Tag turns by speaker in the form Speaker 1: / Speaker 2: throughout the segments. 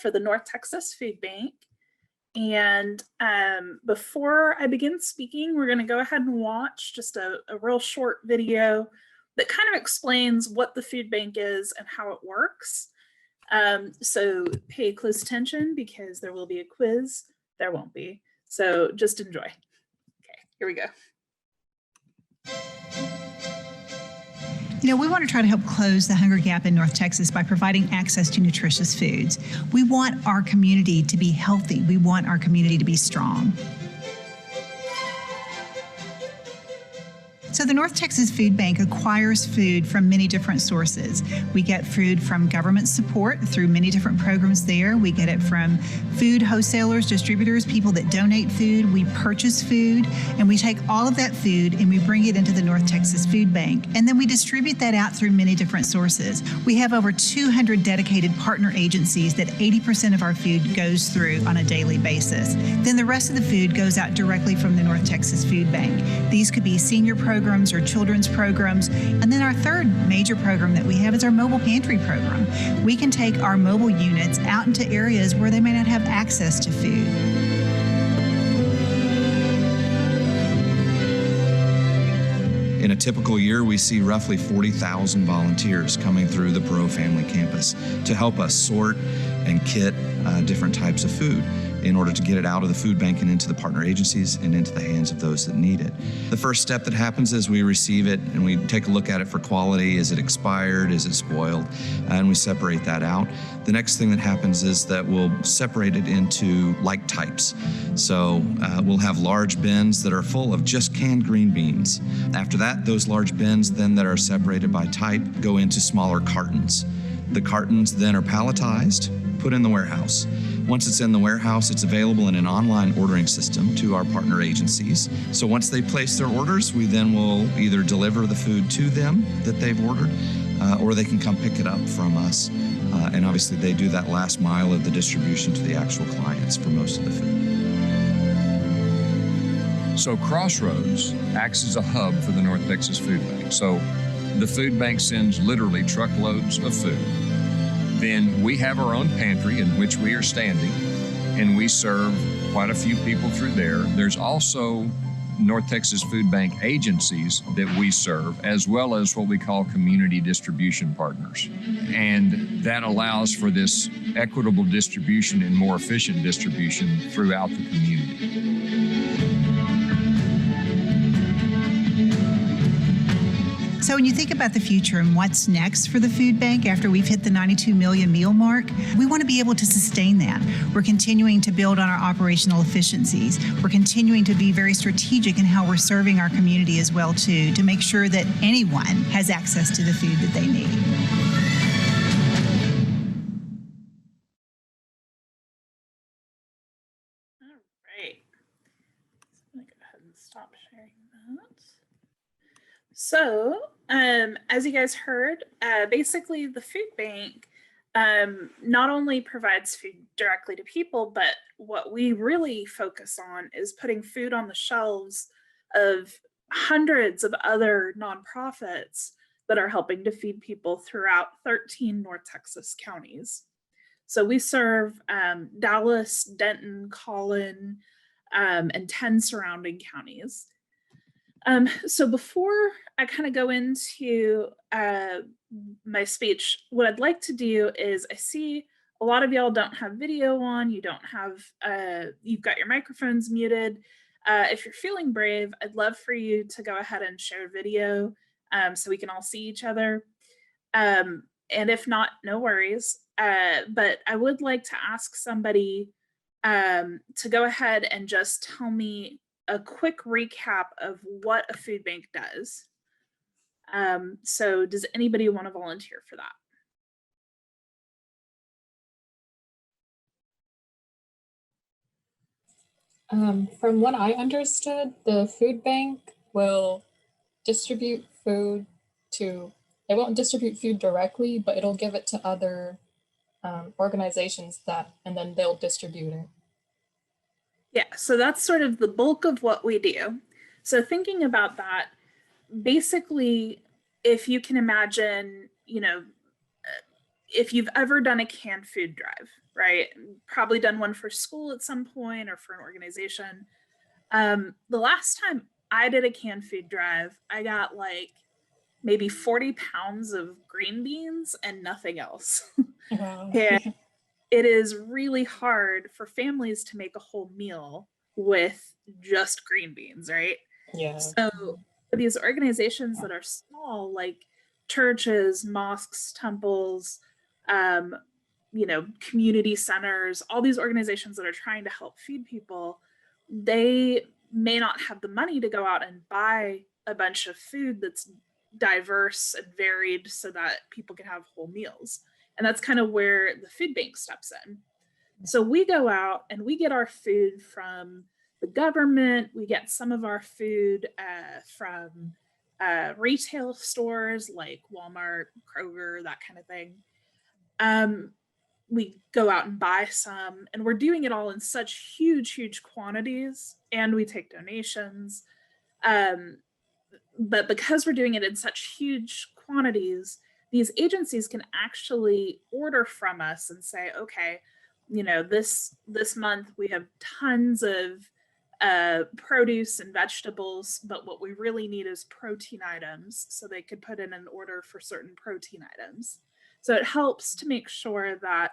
Speaker 1: for the North Texas Food Bank. And before I begin speaking, we're going to go ahead and watch just a real short video that kind of explains what the food bank is and how it works. So pay close attention because there will be a quiz. There won't be. So just enjoy. Okay, here we go.
Speaker 2: You know, we want to try to help close the hunger gap in North Texas by providing access to nutritious foods. We want our community to be healthy. We want our community to be strong. So the North Texas Food Bank acquires food from many different sources. We get food from government support through many different programs there. We get it from food wholesalers, distributors, people that donate food. We purchase food, and we take all of that food and we bring it into the North Texas Food Bank. And then we distribute that out through many different sources. We have over 200 dedicated partner agencies that 80% of our food goes through on a daily basis. Then the rest of the food goes out directly from the North Texas Food Bank. These could be senior programs or children's programs. And then our third major program that we have is our mobile pantry program. We can take our mobile units out into areas where they may not have access to food.
Speaker 3: In a typical year, we see roughly 40,000 volunteers coming through the Perot Family Campus to help us sort and kit different types of food in order to get it out of the food bank and into the partner agencies and into the hands of those that need it. The first step that happens is we receive it and we take a look at it for quality. Is it expired? Is it spoiled? And we separate that out. The next thing that happens is that we'll separate it into like types. So we'll have large bins that are full of just canned green beans. After that, those large bins then that are separated by type go into smaller cartons. The cartons then are palletized, put in the warehouse. Once it's in the warehouse, it's available in an online ordering system to our partner agencies. So once they place their orders, we then will either deliver the food to them that they've ordered, or they can come pick it up from us. And obviously they do that last mile of the distribution to the actual clients for most of the food.
Speaker 4: So Crossroads acts as a hub for the North Texas Food Bank. So the food bank sends literally truckloads of food. Then we have our own pantry in which we are standing, and we serve quite a few people through there. There's also North Texas Food Bank agencies that we serve, as well as what we call community distribution partners. And that allows for this equitable distribution and more efficient distribution throughout the community.
Speaker 2: So when you think about the future and what's next for the food bank after we've hit the 92 million meal mark, we want to be able to sustain that. We're continuing to build on our operational efficiencies. We're continuing to be very strategic in how we're serving our community as well too, to make sure that anyone has access to the food that they need.
Speaker 1: All right. I'm going to go ahead and stop sharing that. So, as you guys heard, basically the food bank not only provides food directly to people, but what we really focus on is putting food on the shelves of hundreds of other nonprofits that are helping to feed people throughout 13 North Texas counties. So we serve Dallas, Denton, Collin, and 10 surrounding counties. So before I kind of go into my speech, what I'd like to do is I see a lot of y'all don't have video on, you don't have, you've got your microphones muted. If you're feeling brave, I'd love for you to go ahead and share video so we can all see each other. And if not, no worries. But I would like to ask somebody to go ahead and just tell me a quick recap of what a food bank does. So does anybody want to volunteer for that?
Speaker 5: From what I understood, the food bank will distribute food to, it won't distribute food directly, but it'll give it to other organizations and then they'll distribute it.
Speaker 1: Yeah, so that's sort of the bulk of what we do. So thinking about that, basically, if you can imagine, if you've ever done a canned food drive, right? Probably done one for school at some point or for an organization. The last time I did a canned food drive, I got like maybe 40 pounds of green beans and nothing else.
Speaker 5: Wow.
Speaker 1: And it is really hard for families to make a whole meal with just green beans, right?
Speaker 5: Yeah.
Speaker 1: So for these organizations that are small, like churches, mosques, temples, um, community centers, all these organizations that are trying to help feed people, they may not have the money to go out and buy a bunch of food that's diverse and varied so that people can have whole meals. And that's kind of where the food bank steps in. So we go out and we get our food from the government. We get some of our food from retail stores like Walmart, Kroger, that kind of thing. We go out and buy some, and we're doing it all in such huge quantities, and we take donations. But because we're doing it in such huge quantities, these agencies can actually order from us and say, okay, this month we have tons of produce and vegetables, but what we really need is protein items. So they could put in an order for certain protein items. So it helps to make sure that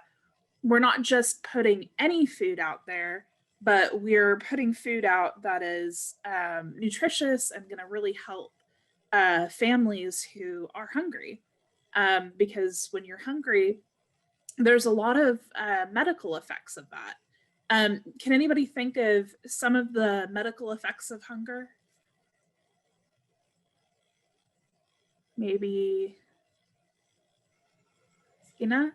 Speaker 1: we're not just putting any food out there, but we're putting food out that is nutritious and going to really help families who are hungry. Because when you're hungry, there's a lot of medical effects of that. Can anybody think of some of the medical effects of hunger? Maybe Ina?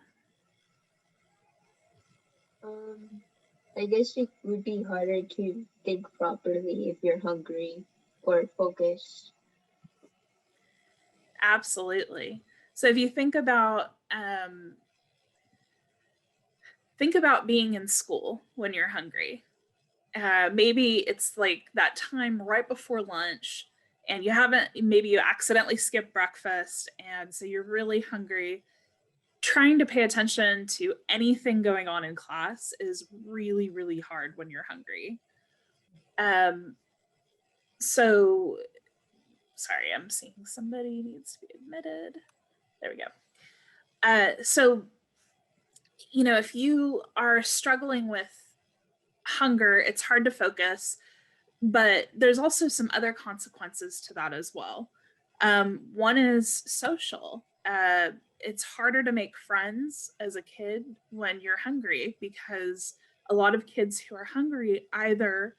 Speaker 6: I guess it would be harder to think properly if you're hungry or focus.
Speaker 1: Absolutely. So if you think about being in school when you're hungry. Maybe it's like that time right before lunch and maybe you accidentally skipped breakfast. And so you're really hungry. Trying to pay attention to anything going on in class is really hard when you're hungry. So, sorry, I'm seeing somebody needs to be admitted. There we go. So, if you are struggling with hunger, it's hard to focus, but there's also some other consequences to that as well. One is social. It's harder to make friends as a kid when you're hungry because a lot of kids who are hungry either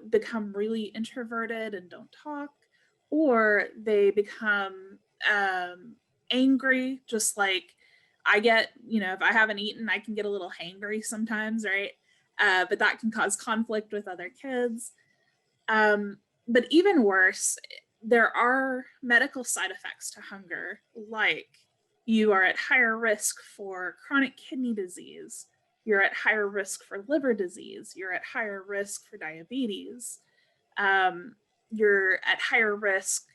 Speaker 1: become really introverted and don't talk, or they become angry, just like I get, if I haven't eaten, I can get a little hangry sometimes, right? But that can cause conflict with other kids. But even worse, there are medical side effects to hunger, like you are at higher risk for chronic kidney disease, you're at higher risk for liver disease, you're at higher risk for diabetes, you're at higher risk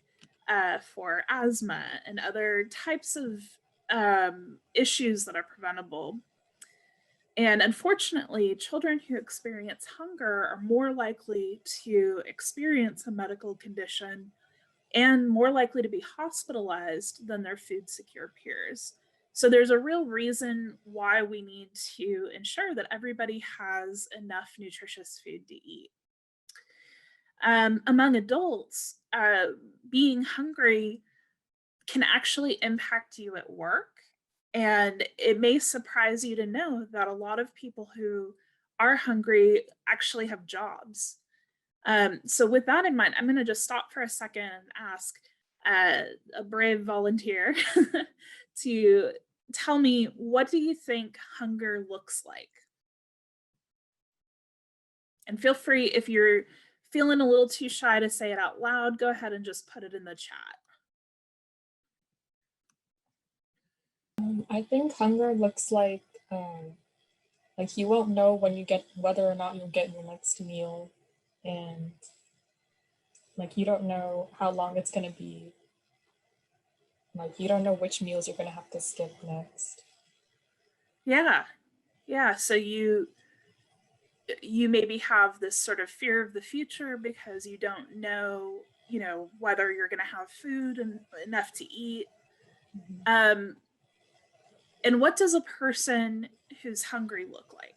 Speaker 1: for asthma and other types of issues that are preventable. And unfortunately, children who experience hunger are more likely to experience a medical condition and more likely to be hospitalized than their food secure peers. So there's a real reason why we need to ensure that everybody has enough nutritious food to eat. Among adults, being hungry can actually impact you at work. And it may surprise you to know that a lot of people who are hungry actually have jobs. So with that in mind, I'm going to just stop for a second and ask a brave volunteer to tell me, what do you think hunger looks like? And feel free, if you're feeling a little too shy to say it out loud, go ahead and just put it in the chat.
Speaker 5: I think hunger looks like you won't know whether or not you'll get your next meal, and like you don't know how long it's gonna be. Like you don't know which meals you're gonna have to skip next.
Speaker 1: Yeah. Yeah. So you maybe have this sort of fear of the future because you don't know, whether you're going to have food and enough to eat.
Speaker 5: Mhm.
Speaker 1: Um, and what does a person who's hungry look like?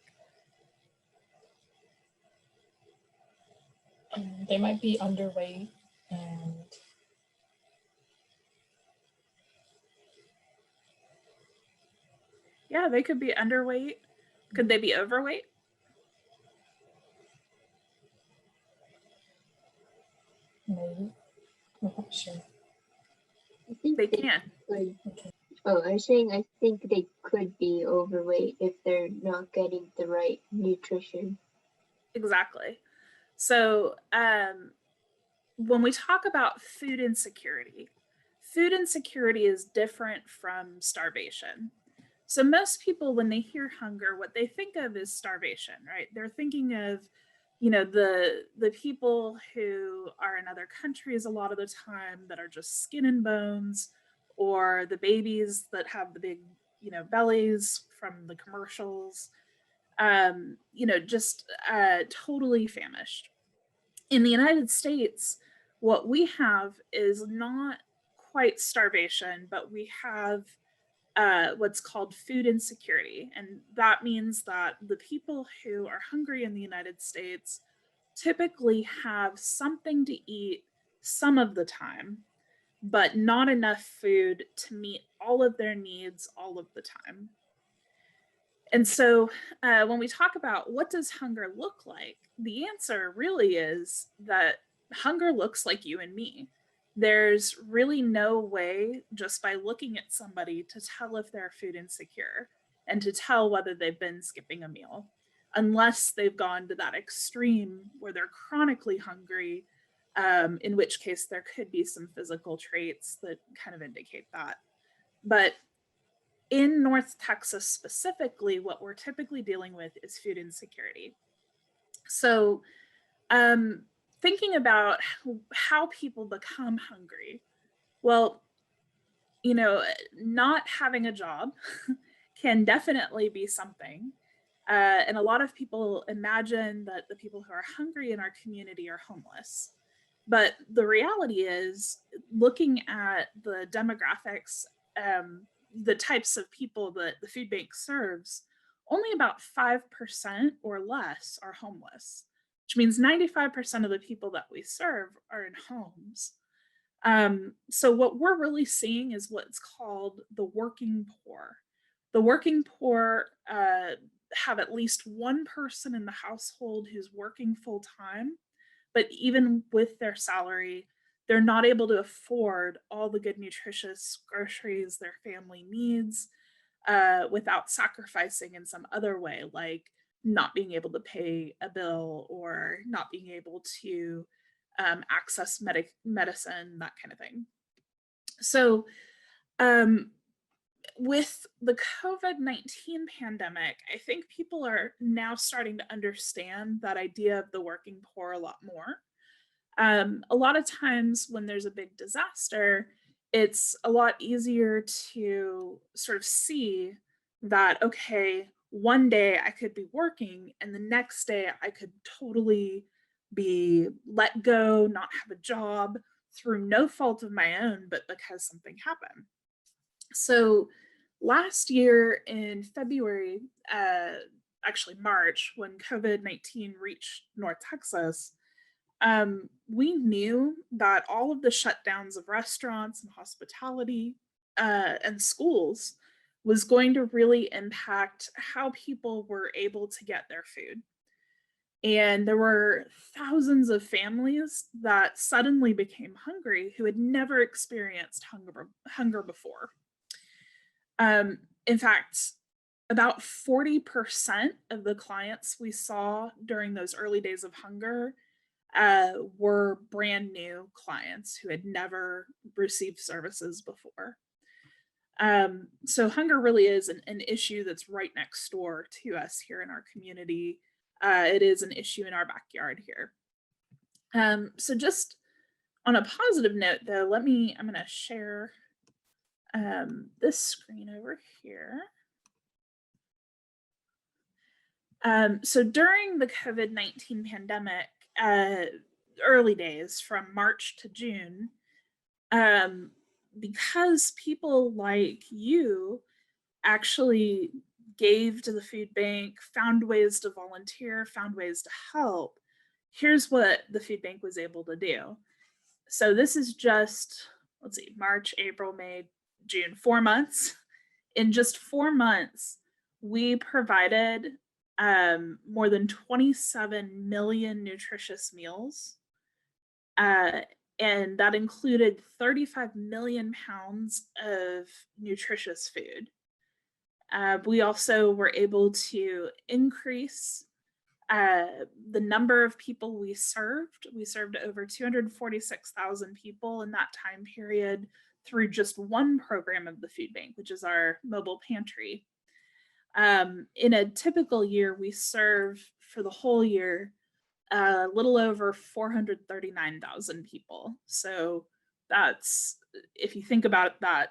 Speaker 5: They might be underweight and
Speaker 1: Yeah, they could be underweight. Could they be overweight?
Speaker 5: maybe, I'm not sure.
Speaker 6: I think
Speaker 1: They
Speaker 6: they
Speaker 1: can.
Speaker 6: could.
Speaker 5: Okay.
Speaker 6: Oh, I was saying I think they could be overweight if they're not getting the right nutrition.
Speaker 1: Exactly. So, when we talk about food insecurity is different from starvation. So most people, when they hear hunger, what they think of is starvation, right? They're thinking of, the people who are in other countries a lot of the time that are just skin and bones, or the babies that have the big, bellies from the commercials, just totally famished. In the United States, what we have is not quite starvation, but we have what's called food insecurity. And that means that the people who are hungry in the United States typically have something to eat some of the time, but not enough food to meet all of their needs all of the time. And so when we talk about what does hunger look like, the answer really is that hunger looks like you and me. There's really no way just by looking at somebody to tell if they're food insecure and to tell whether they've been skipping a meal, unless they've gone to that extreme where they're chronically hungry, in which case there could be some physical traits that kind of indicate that. But in North Texas specifically, what we're typically dealing with is food insecurity. So, um, thinking about how people become hungry, well, not having a job can definitely be something. And a lot of people imagine that the people who are hungry in our community are homeless. But the reality is, looking at the demographics, the types of people that the food bank serves, only about 5% or less are homeless, which means 95% of the people that we serve are in homes. So what we're really seeing is what's called the working poor. The working poor have at least one person in the household who's working full time, but even with their salary, they're not able to afford all the good nutritious groceries their family needs without sacrificing in some other way, like not being able to pay a bill or not being able to access medicine, that kind of thing. So, um, with the COVID-19 pandemic, I think people are now starting to understand that idea of the working poor a lot more. A lot of times when there's a big disaster, it's a lot easier to sort of see that, okay, one day I could be working and the next day I could totally be let go, not have a job through no fault of my own, but because something happened. So last year in February, actually March, when COVID-19 reached North Texas, we knew that all of the shutdowns of restaurants and hospitality and schools was going to really impact how people were able to get their food. And there were thousands of families that suddenly became hungry who had never experienced hunger before. In fact, about 40% of the clients we saw during those early days of hunger were brand new clients who had never received services before. So hunger really is an issue that's right next door to us here in our community. It is an issue in our backyard here. So just on a positive note though, I'm gonna share this screen over here. So during the COVID-19 pandemic, early days from March to June, because people like you actually gave to the food bank, found ways to volunteer, found ways to help, here's what the food bank was able to do. So this is just, let's see, March, April, May, June, 4 months. In just 4 months, we provided more than 27 million nutritious meals. And that included 35 million pounds of nutritious food. We also were able to increase the number of people we served. We served over 246,000 people in that time period through just one program of the food bank, which is our mobile pantry. In a typical year, we serve for the whole year a little over 439,000 people. So that's, if you think about that,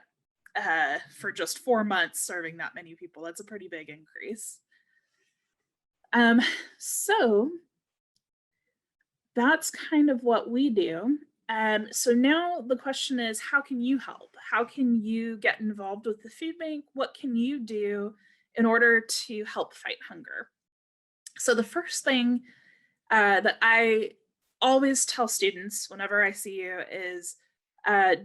Speaker 1: for just 4 months serving that many people, that's a pretty big increase. So that's kind of what we do. So now the question is, how can you help? How can you get involved with the food bank? What can you do in order to help fight hunger? So the first thing that I always tell students whenever I see you is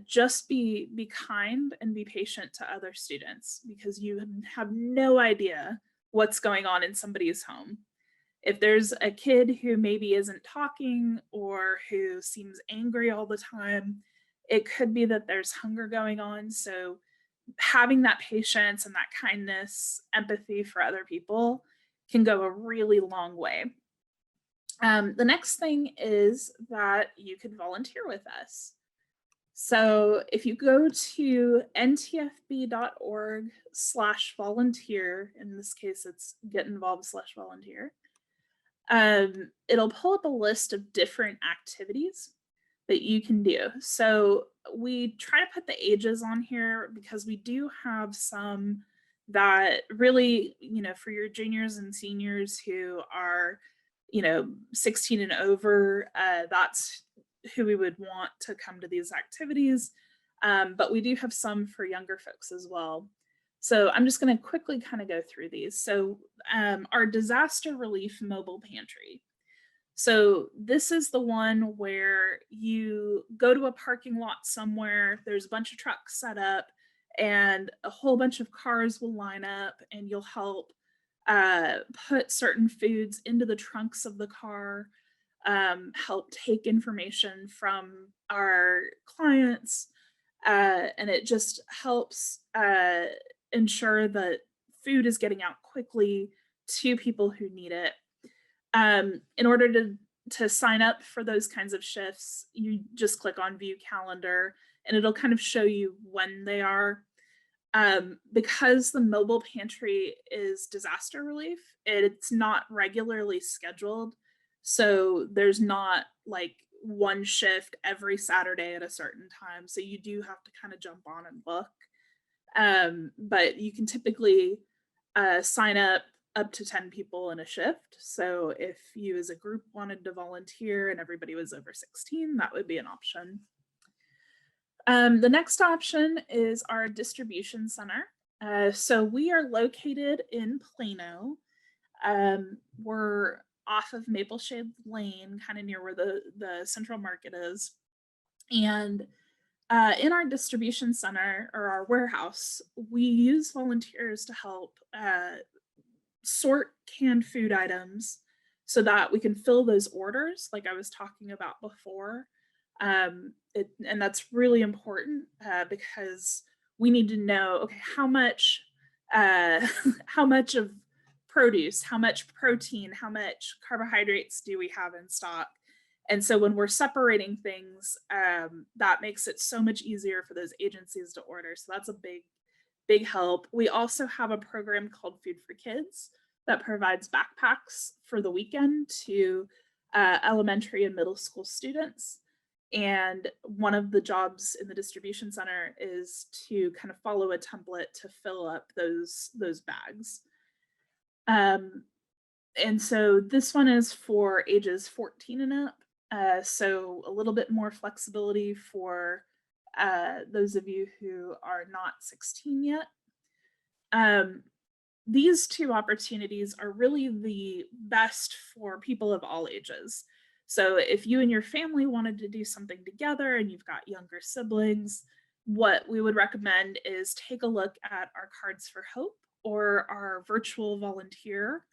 Speaker 1: just be kind and be patient to other students, because you have no idea what's going on in somebody's home. If there's a kid who maybe isn't talking or who seems angry all the time, it could be that there's hunger going on. So having that patience and that kindness, empathy for other people can go a really long way. The next thing is that you could volunteer with us. So if you go to ntfb.org/volunteer, in this case, it's get involved/volunteer, it'll pull up a list of different activities that you can do. So we try to put the ages on here because we do have some that really, for your juniors and seniors who are, 16 and over, that's who we would want to come to these activities. But we do have some for younger folks as well. So I'm just going to quickly kind of go through these. So our disaster relief mobile pantry. So this is the one where you go to a parking lot somewhere, there's a bunch of trucks set up, and a whole bunch of cars will line up, and you'll help put certain foods into the trunks of the car, help take information from our clients, and it just helps ensure that food is getting out quickly to people who need it. In order to sign up for those kinds of shifts, you just click on view calendar and it'll kind of show you when they are. Because the mobile pantry is disaster relief, it's not regularly scheduled. So there's not like one shift every Saturday at a certain time. So you do have to kind of jump on and look. But you can typically sign up to 10 people in a shift. So if you as a group wanted to volunteer and everybody was over 16, that would be an option. The next option is our distribution center. So we are located in Plano. We're off of Maple Shade Lane, kind of near where the Central Market is. And in our distribution center, or our warehouse, we use volunteers to help sort canned food items so that we can fill those orders like I was talking about before. And that's really important because we need to know, okay, how much of produce, how much protein, how much carbohydrates do we have in stock? And so when we're separating things, that makes it so much easier for those agencies to order. So that's a big help. We also have a program called Food for Kids that provides backpacks for the weekend to elementary and middle school students. And one of the jobs in the distribution center is to kind of follow a template to fill up those bags. And so this one is for ages 14 and up. So a little bit more flexibility for those of you who are not 16 yet. These two opportunities are really the best for people of all ages. So if you and your family wanted to do something together and you've got younger siblings, what we would recommend is take a look at our Cards for Hope or our virtual volunteer.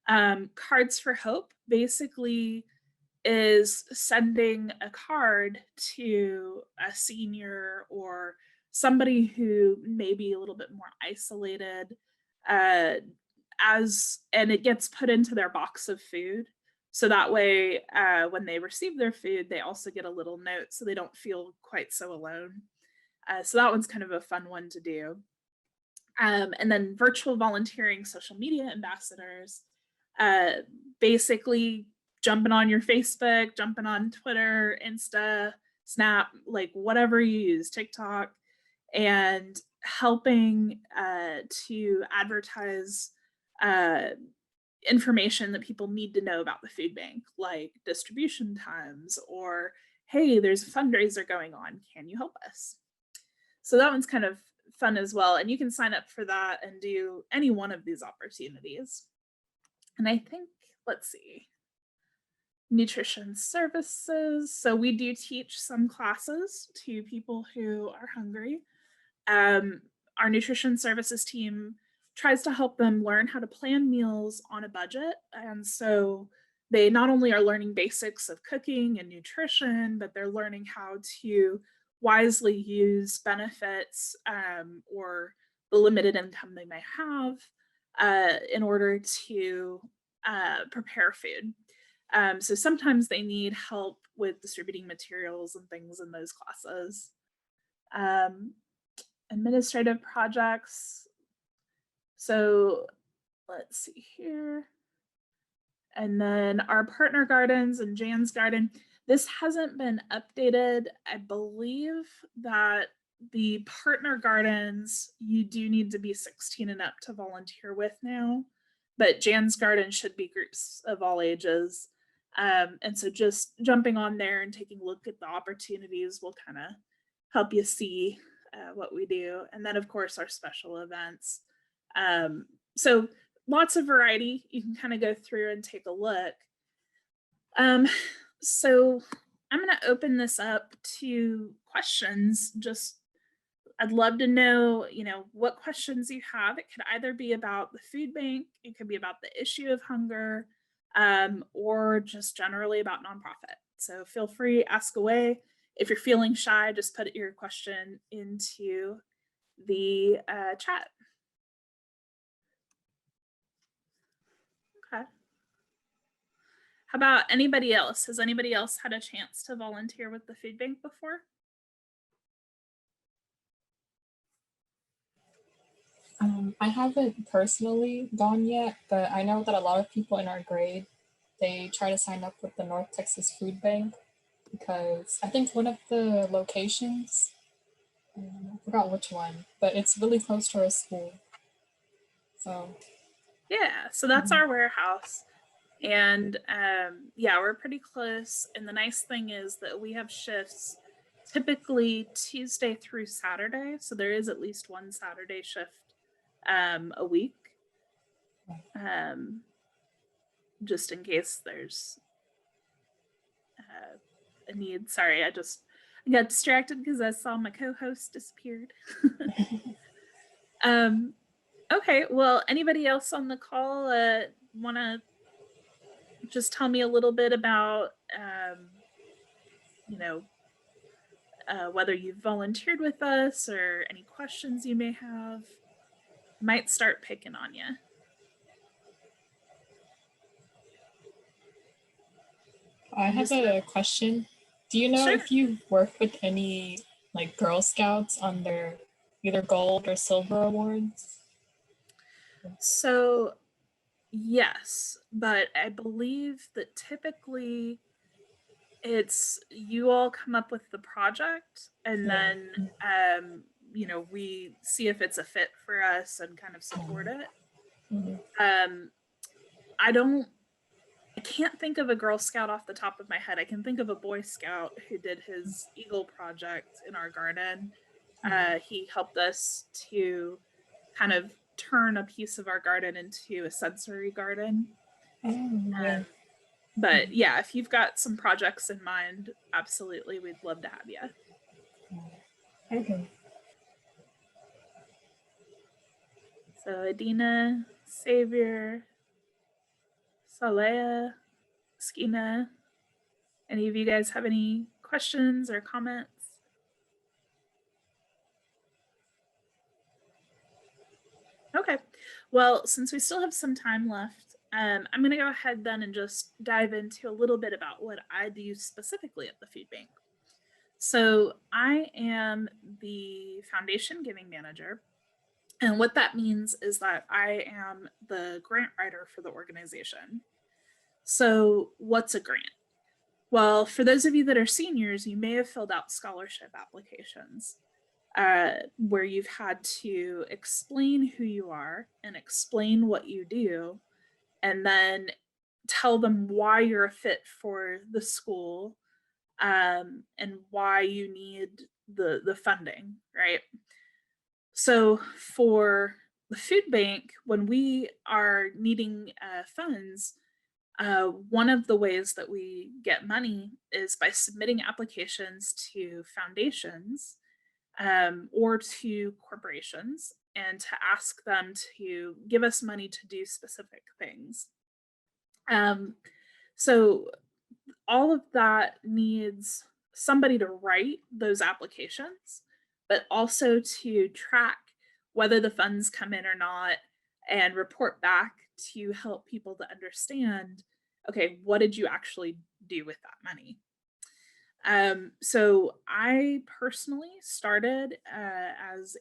Speaker 1: Cards for Hope basically is sending a card to a senior or somebody who may be a little bit more isolated, uh, and it gets put into their box of food. So that way, when they receive their food, they also get a little note so they don't feel quite so alone. So that one's kind of a fun one to do. And then virtual volunteering, social media ambassadors, uh, basically jumping on your Facebook, jumping on Twitter, Insta, Snap, like whatever you use, TikTok, and helping to advertise information that people need to know about the food bank, like distribution times or, hey, there's a fundraiser going on. Can you help us? So that one's kind of fun as well. And you can sign up for that and do any one of these opportunities. And I think, let's see, nutrition services. So we do teach some classes to people who are hungry. Our nutrition services team tries to help them learn how to plan meals on a budget. And so they not only are learning basics of cooking and nutrition, but they're learning how to wisely use benefits or the limited income they may have in order to prepare food. So sometimes they need help with distributing materials and things in those classes. Administrative projects. So let's see here. And then our partner gardens and Jan's garden. This hasn't been updated. I believe that the partner gardens, you do need to be 16 and up to volunteer with now, but Jan's garden should be groups of all ages. And so just jumping on there and taking a look at the opportunities will kind of help you see what we do. And then of course our special events. So lots of variety. You can kind of go through and take a look. So I'm going to open this up to questions. Just, I'd love to know, what questions you have. It could either be about the food bank, it could be about the issue of hunger, or just generally about nonprofit. So feel free, ask away. If you're feeling shy, just put your question into the chat. Okay. How about anybody else? Has anybody else had a chance to volunteer with the food bank before?
Speaker 5: I haven't personally gone yet, but I know that a lot of people in our grade, they try to sign up with the North Texas Food Bank because I think one of the locations, I forgot which one, but it's really close to our school. So
Speaker 1: yeah, so that's our warehouse. And yeah, we're pretty close. And the nice thing is that we have shifts typically Tuesday through Saturday. So there is at least one Saturday shift a week. Just in case there's a need. Sorry, I got distracted because I saw my co-host disappeared. Okay, well, anybody else on the call want to just tell me a little bit about, whether you've volunteered with us or any questions you may have? Might start picking on you.
Speaker 5: I have a question. Do you know
Speaker 1: Sure.
Speaker 5: if you worked with any like Girl Scouts on their either gold or silver awards?
Speaker 1: So yes, but I believe that typically it's you all come up with the project and then we see if it's a fit for us and kind of support it. I can't think of a Girl Scout off the top of my head. I can think of a Boy Scout who did his Eagle project in our garden. He helped us to kind of turn a piece of our garden into a sensory garden.
Speaker 5: Yeah.
Speaker 1: But yeah, if you've got some projects in mind, absolutely, we'd love to have you.
Speaker 5: Okay.
Speaker 1: So Adina, Savior, Salea, Skina, any of you guys have any questions or comments? Okay, well, since we still have some time left, I'm going to go ahead then and just dive into a little bit about what I do specifically at the food bank. So I am the foundation giving manager. And what that means is that I am the grant writer for the organization. So what's a grant? Well, for those of you that are seniors, you may have filled out scholarship applications where you've had to explain who you are and explain what you do, and then tell them why you're a fit for the school and why you need the funding, right? So for the food bank, when we are needing funds, one of the ways that we get money is by submitting applications to foundations or to corporations and to ask them to give us money to do specific things. So all of that needs somebody to write those applications, but also to track whether the funds come in or not and report back to help people to understand, okay, what did you actually do with that money? So I personally started as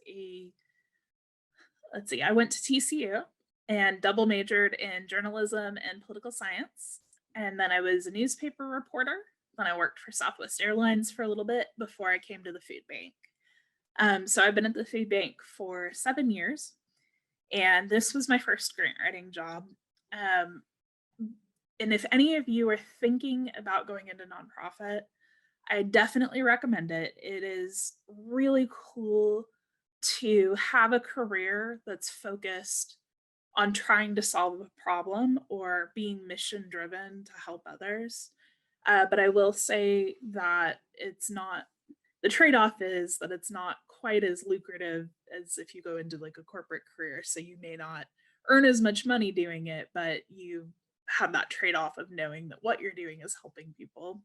Speaker 1: let's see, I went to TCU and double majored in journalism and political science. And then I was a newspaper reporter. Then I worked for Southwest Airlines for a little bit before I came to the food bank. So I've been at the food bank for 7 years, and this was my first grant writing job. And if any of you are thinking about going into nonprofit, I definitely recommend it. It is really cool to have a career that's focused on trying to solve a problem or being mission driven to help others. But I will say that it's not, the trade-off is that it's not quite as lucrative as if you go into like a corporate career. So you may not earn as much money doing it, but you have that trade-off of knowing that what you're doing is helping people.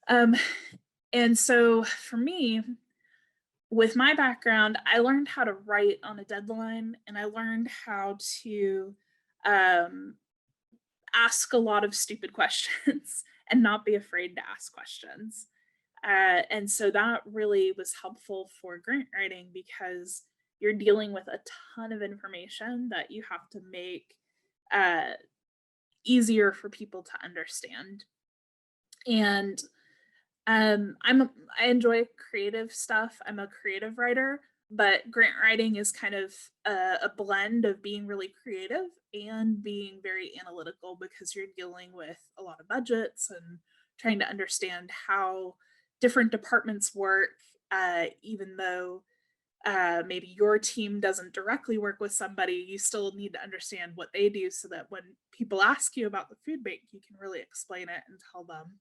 Speaker 1: And so for me, with my background, I learned how to write on a deadline, and I learned how to ask a lot of stupid questions and not be afraid to ask questions. And so that really was helpful for grant writing because you're dealing with a ton of information that you have to make easier for people to understand. And I enjoy creative stuff. I'm a creative writer, but grant writing is kind of a blend of being really creative and being very analytical because you're dealing with a lot of budgets and trying to understand how different departments work, even though maybe your team doesn't directly work with somebody, you still need to understand what they do so that when people ask you about the food bank, you can really explain it and tell them.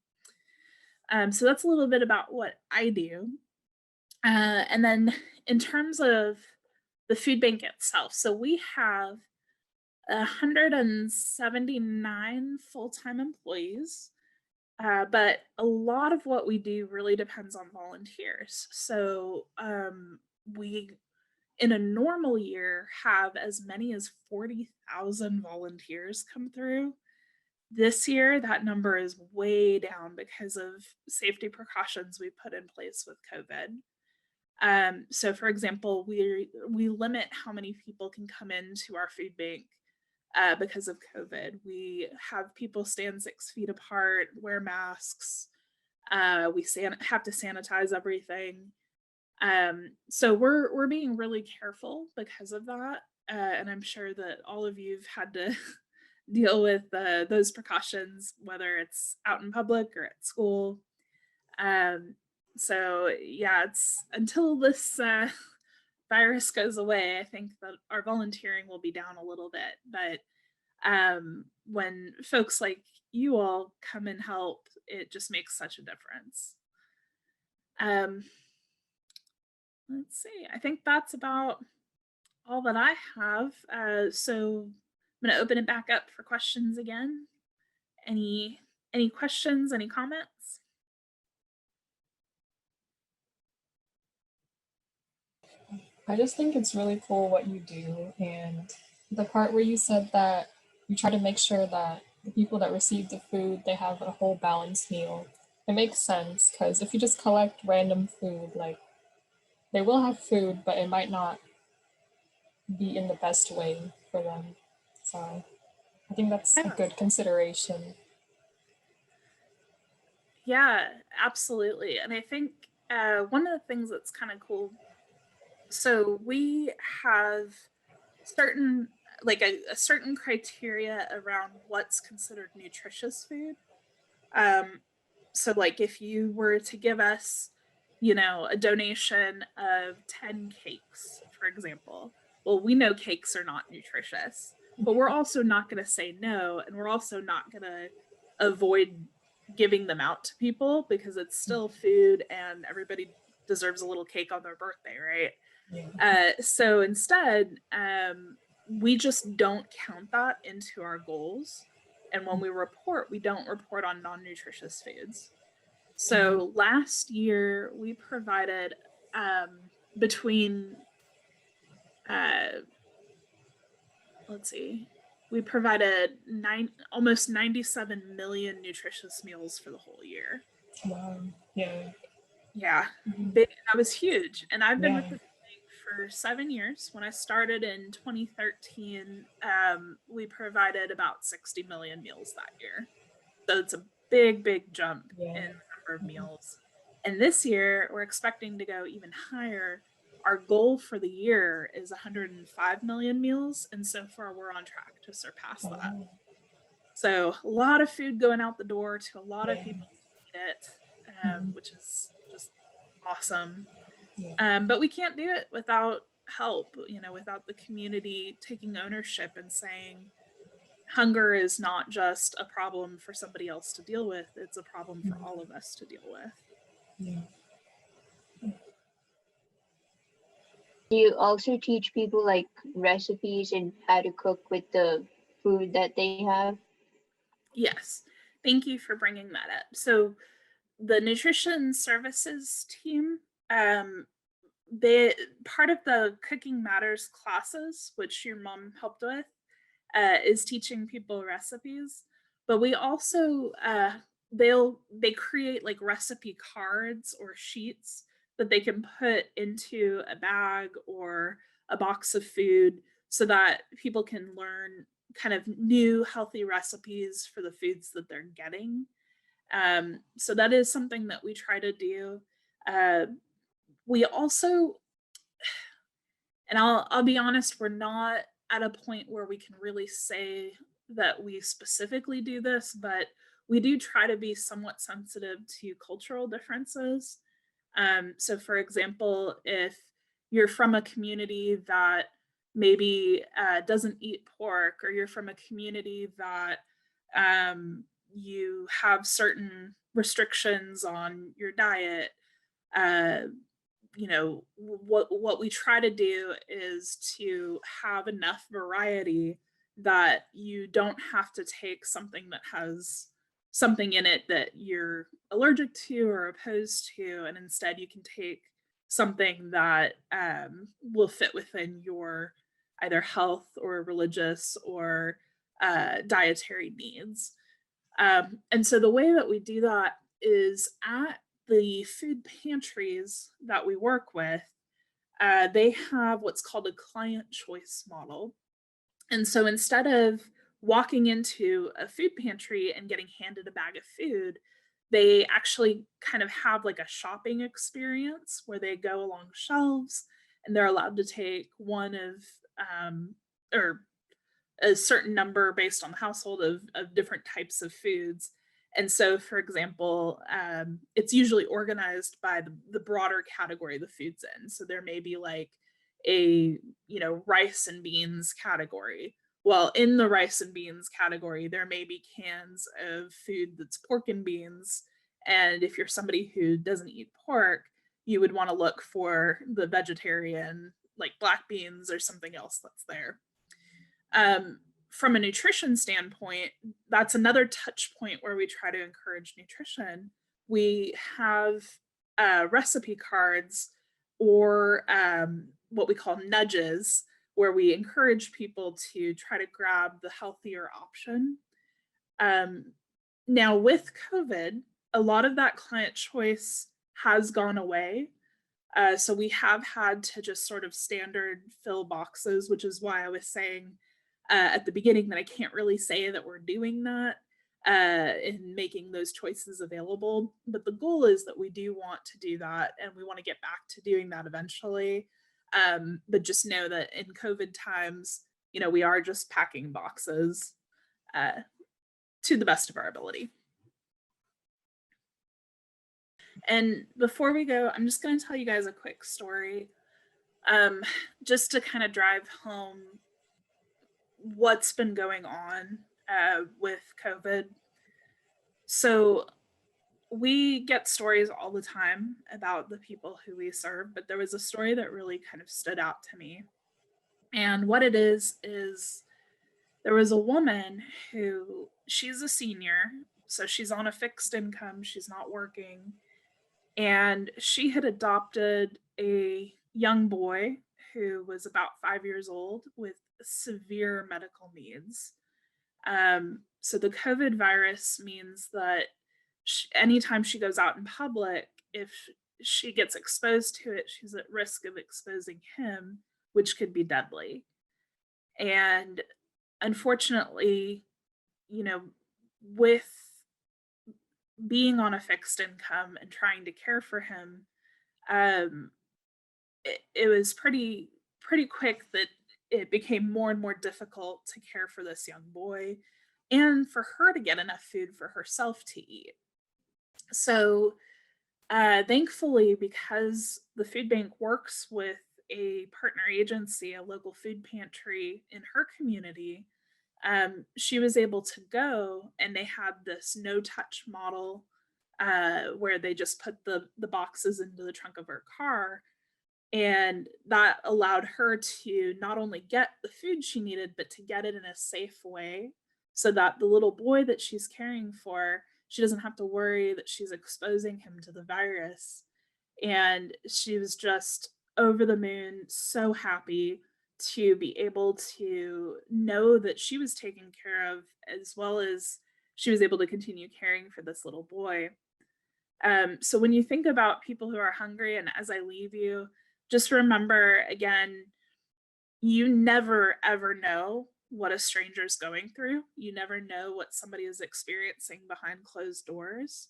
Speaker 1: So that's a little bit about what I do. And then in terms of the food bank itself, so we have 179 full-time employees, but a lot of what we do really depends on volunteers. So we, in a normal year, have as many as 40,000 volunteers come through. This year, that number is way down because of safety precautions we put in place with COVID. So for example, we limit how many people can come into our food bank because of COVID. We have people stand 6 feet apart, wear masks. We have to sanitize everything. So we're being really careful because of that. And I'm sure that all of you've had to deal with those precautions, whether it's out in public or at school. So yeah, it's until this virus goes away, I think that our volunteering will be down a little bit. But when folks like you all come and help, it just makes such a difference. Um, let's see, I think that's about all that I have. So I'm going to open it back up for questions again. Any questions, any comments?
Speaker 5: I just think it's really cool what you do. And the part where you said that you try to make sure that the people that receive the food, they have a whole balanced meal. It makes sense because if you just collect random food, like they will have food, but it might not be in the best way for them. So I think that's a
Speaker 1: Yeah.
Speaker 5: good consideration.
Speaker 1: Yeah, absolutely. And I think one of the things that's kind of cool, so we have certain, like a certain criteria around what's considered nutritious food. So like if you were to give us, a donation of 10 cakes, for example, well, we know cakes are not nutritious, but we're also not going to say no, and we're also not going to avoid giving them out to people because it's still food and everybody deserves a little cake on their birthday, right?
Speaker 5: Yeah.
Speaker 1: So instead, we just don't count that into our goals. And when we report, we don't report on non-nutritious foods. So last year, we provided between, let's see, we provided almost 97 million nutritious meals for the whole year.
Speaker 5: Yeah.
Speaker 1: Yeah,
Speaker 5: Mhm.
Speaker 1: big, that was huge. And I've been with
Speaker 5: Yeah.
Speaker 1: the bank for 7 years. When I started in 2013, we provided about 60 million meals that year. So it's a big, big jump
Speaker 5: Yeah.
Speaker 1: in the number of
Speaker 5: Mhm.
Speaker 1: meals. And this year, we're expecting to go even higher. Our goal for the year is 105 million meals. And so far, we're on track to surpass that.
Speaker 5: Oh,
Speaker 1: So a lot of food going out the door to a lot of
Speaker 5: yeah.
Speaker 1: people who need it,
Speaker 5: Mhm.
Speaker 1: which is just awesome.
Speaker 5: Yeah.
Speaker 1: But we can't do it without help, without the community taking ownership and saying hunger is not just a problem for somebody else to deal with, it's a problem for
Speaker 5: Mhm.
Speaker 1: all of us to deal with.
Speaker 5: Yeah.
Speaker 6: Do you also teach people like recipes and how to cook with the food that they have?
Speaker 1: Yes, thank you for bringing that up. So the nutrition services team, they part of the Cooking Matters classes, which your mom helped with, is teaching people recipes. But we also they create like recipe cards or sheets that they can put into a bag or a box of food so that people can learn kind of new healthy recipes for the foods that they're getting. So that is something that we try to do. Uh, we also, and I'll be honest, we're not at a point where we can really say that we specifically do this, but we do try to be somewhat sensitive to cultural differences. So for example, if you're from a community that maybe doesn't eat pork, or you're from a community that you have certain restrictions on your diet, uh, what we try to do is to have enough variety that you don't have to take something that has something in it that you're allergic to or opposed to, and instead you can take something that will fit within your either health or religious or dietary needs. And so the way that we do that is at the food pantries that we work with, they have what's called a client choice model. And so instead of walking into a food pantry and getting handed a bag of food, they actually kind of have like a shopping experience where they go along shelves and they're allowed to take one of, or a certain number based on the household of different types of foods. And so, for example, it's usually organized by the broader category the food's in. So there may be like a, rice and beans category. Well, in the rice and beans category, there may be cans of food that's pork and beans. And if you're somebody who doesn't eat pork, you would want to look for the vegetarian, like black beans or something else that's there. From a nutrition standpoint, that's another touch point where we try to encourage nutrition. We have recipe cards or what we call nudges, where we encourage people to try to grab the healthier option. Now, with COVID, a lot of that client choice has gone away. So we have had to just sort of standard fill boxes, which is why I was saying at the beginning that I can't really say that we're doing that in making those choices available. But the goal is that we do want to do that, and we want to get back to doing that eventually. But just know that in COVID times, we are just packing boxes to the best of our ability. And before we go, I'm just going to tell you guys a quick story just to kind of drive home what's been going on with COVID. So we get stories all the time about the people who we serve, but there was a story that really kind of stood out to me. And what it is there was a woman who, she's a senior, so she's on a fixed income, she's not working, and she had adopted a young boy who was about 5 years old with severe medical needs. So the COVID virus means that anytime she goes out in public, if she gets exposed to it, she's at risk of exposing him, which could be deadly. And unfortunately, with being on a fixed income and trying to care for him, it was pretty quick that it became more and more difficult to care for this young boy and for her to get enough food for herself to eat. So thankfully, because the food bank works with a partner agency, a local food pantry in her community, she was able to go, and they had this no-touch model where they just put the boxes into the trunk of her car. And that allowed her to not only get the food she needed, but to get it in a safe way so that the little boy that she's caring for, she doesn't have to worry that she's exposing him to the virus. And she was just over the moon, so happy to be able to know that she was taken care of, as well as she was able to continue caring for this little boy. So when you think about people who are hungry, and as I leave you, just remember again, you never ever know what a stranger's going through. You never know what somebody is experiencing behind closed doors.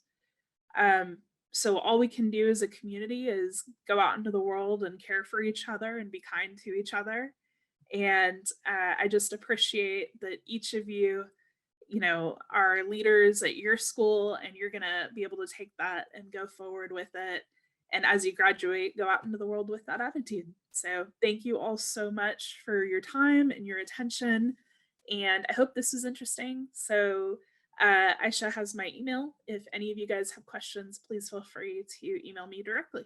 Speaker 1: So all we can do as a community is go out into the world and care for each other and be kind to each other. And I just appreciate that each of you, are leaders at your school, and you're going to be able to take that and go forward with it. And as you graduate, go out into the world with that attitude. So thank you all so much for your time and your attention. And I hope this was interesting. So Aisha has my email. If any of you guys have questions, please feel free to email me directly.